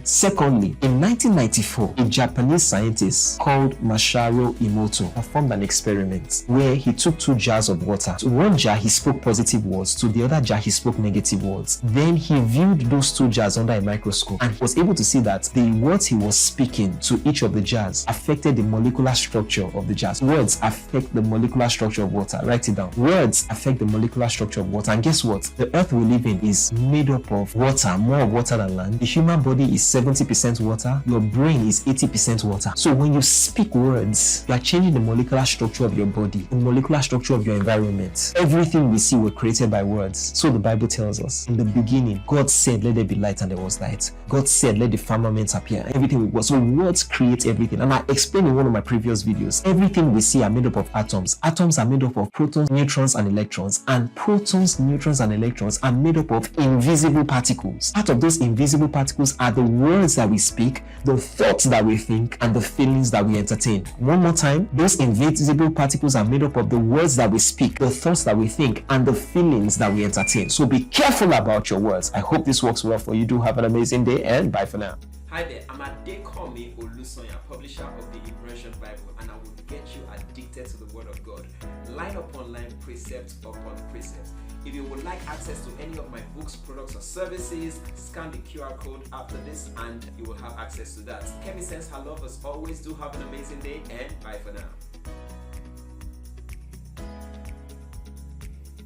Secondly, in 1994, a Japanese scientist called Masaru Emoto performed an experiment where he took 2 jars of water. To one jar, he spoke positive words. To the other jar, he spoke negative words. Then he viewed those 2 jars under a microscope and was able to see that the words he was speaking to each of the jars affected the molecular structure of the jars. Words affect the molecular structure of water. Write it down. Words affect the molecular structure of water. And guess what? The earth we live in is made up of water, more water than land. The human body is 70% water. Your brain is 80% water. So when you speak words, you are changing the molecular structure of your body, the molecular structure of your environment. Everything we see were created by words. So the Bible tells us, in the beginning, God said, let there be light, and there was light. God said, let the firmament appear. Everything was. So words create everything. And I explained in one of my previous videos, everything we see are made up of atoms. Atoms are made up of protons, neutrons, and electrons. And protons, neutrons, and electrons are made up of invisible particles. Part of those invisible particles are the words that we speak, the thoughts that we think, and the feelings that we entertain. One more time, those invisible particles are made up of the words that we speak, the thoughts that we think, and the feelings that we entertain. So be careful about your words. I hope this works well for you. Do have an amazing day, and bye for now. Hi there, I'm Adekomi Olusonya, publisher of the Immersion Bible, and I will get you addicted to the Word of God, line upon line, precept upon precept. If you would like access to any of my books, products, or services, scan the QR code after this and you will have access to that. Kemi sends her love as always. Do have an amazing day, and bye for now.